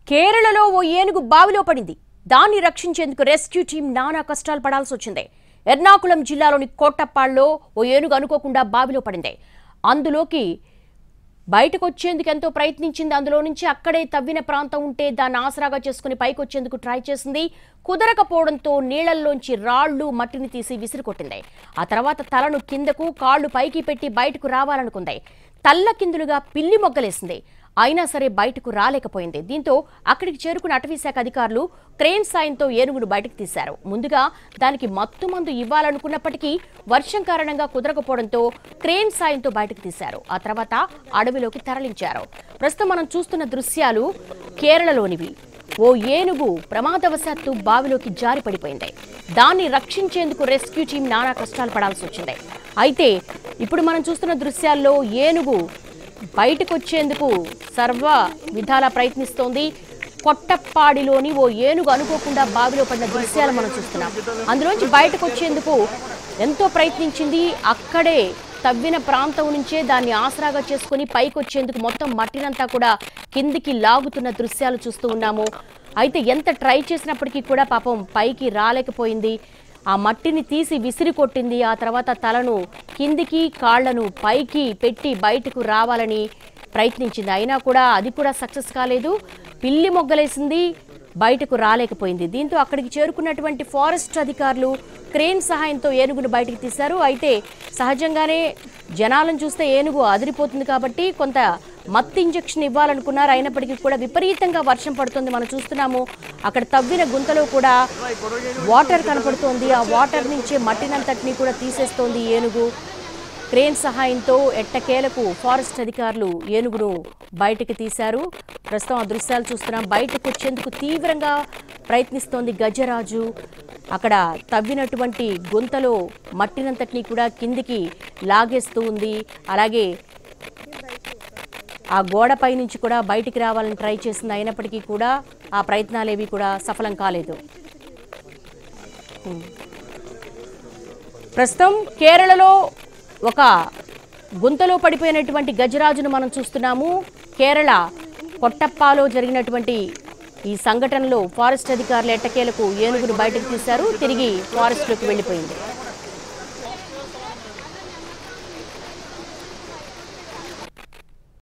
కేరళలో ఓ ఏనుగు బావిలో పడింది. దాన్ని రక్షించేందుకు రెస్క్యూ టీం నానా కష్టాలు పడాల్సి వచ్చింది. ఎర్నాకుళం జిల్లాలోని కోట్టప్పాడులో ఓ ఏనుగు అనుకోకుండా బావిలో పడింది. అందులోకి బయటకు వచ్చేందుకు ఎంతో ప్రయత్నించింది. అందులో నుంచి అక్కడే తవ్విన ప్రాంతం ఉంటే దాన్ని ఆసరాగా చేసుకుని పైకి వచ్చేందుకు ట్రై చేసింది. కుదరకపోవడంతో నీళ్లల్లోంచి రాళ్లు మట్టిని తీసి విసిరికొట్టింది. ఆ తర్వాత తలను కిందకు కాళ్లు పైకి పెట్టి బయటకు రావాలనుకుంది. తల్లకిందులుగా పిల్లి మొగ్గలేసింది. అయినా సరే బయటకు రాలేకపోయింది. దీంతో అక్కడికి చేరుకున్న అటవీశాఖ అధికారులు క్రేన్ సాయంతో ఏనుగును బయటకు తీశారు. ముందుగా దానికి మత్తుమందు ఇవ్వాలనుకున్నప్పటికీ వర్షం కారణంగా కుదరకపోవడంతో క్రేన్ సాయంతో బయటకు తీశారు. ఆ తర్వాత అడవిలోకి తరలించారు. ప్రస్తుతం మనం చూస్తున్న దృశ్యాలు కేరళలోనివి. ఓ ఏనుగు ప్రమాదవశాత్తు బావిలోకి జారి పడిపోయింది. దాన్ని రక్షించేందుకు రెస్క్యూ టీం నానా కష్టాలు పడాల్సి వచ్చింది. అయితే ఇప్పుడు మనం చూస్తున్న దృశ్యాల్లో ఏనుగు బయటకు వచ్చేందుకు సర్వ విధాలా ప్రయత్నిస్తోంది. కొట్టప్పాడిలోని ఓ ఏనుగు అనుకోకుండా బావిలో పడిన దృశ్యాలు మనం చూస్తున్నాం. అందులోంచి బయటకు వచ్చేందుకు ఎంతో ప్రయత్నించింది. అక్కడే తవ్విన ప్రాంతం నుంచే దాన్ని ఆసరాగా చేసుకుని పైకి వచ్చేందుకు మొత్తం మట్టినంతా కూడా కిందికి లాగుతున్న దృశ్యాలు చూస్తూ ఉన్నాము. అయితే ఎంత ట్రై చేసినప్పటికీ కూడా పాపం పైకి రాలేకపోయింది. ఆ మట్టిని తీసి విసిరి కొట్టింది. ఆ తర్వాత తలను కిందికి కాళ్లను పైకి పెట్టి బయటకు రావాలని ప్రయత్నించింది. అయినా కూడా అది కూడా సక్సెస్ కాలేదు. పిల్లి మొగ్గలేసింది, బయటకు రాలేకపోయింది. దీంతో అక్కడికి చేరుకున్నటువంటి ఫారెస్ట్ అధికారులు క్రేన్ సహాయంతో ఏనుగును బయటకు తీశారు. అయితే సహజంగానే జనాలను చూస్తే ఏనుగు అదిరిపోతుంది కాబట్టి కొంత మత్తు ఇంజెక్షన్ ఇవ్వాలనుకున్నారు. అయినప్పటికీ కూడా విపరీతంగా వర్షం పడుతుంది. మనం చూస్తున్నాము అక్కడ తవ్విన గుంతలో కూడా వాటర్ కనపడుతోంది. ఆ వాటర్ నుంచే మట్టినంతటినీ కూడా తీసేస్తోంది ఏనుగు. క్రేన్ సహాయంతో ఎట్టకేలకు ఫారెస్ట్ అధికారులు ఏనుగును బయటకు తీశారు. ప్రస్తుతం ఆ దృశ్యాలు చూస్తున్నాం. బయటకు వచ్చేందుకు తీవ్రంగా ప్రయత్నిస్తోంది గజరాజు. అక్కడ తవ్వినటువంటి గుంతలో మట్టినంతటినీ కూడా కిందికి లాగేస్తూ ఉంది. అలాగే ఆ గోడపై నుంచి కూడా బయటికి రావాలని ట్రై చేసింది. అయినప్పటికీ కూడా ఆ ప్రయత్నాలేవి కూడా సఫలం కాలేదు. ప్రస్తుతం కేరళలో ఒక గుంతలో పడిపోయినటువంటి గజరాజును మనం చూస్తున్నాము. కేరళ కొట్టప్పాలో జరిగినటువంటి ఈ సంఘటనలో ఫారెస్ట్ అధికారులు ఎట్టకేలకు ఏనుగును బయటకు తీశారు. తిరిగి ఫారెస్ట్లోకి వెళ్ళిపోయింది.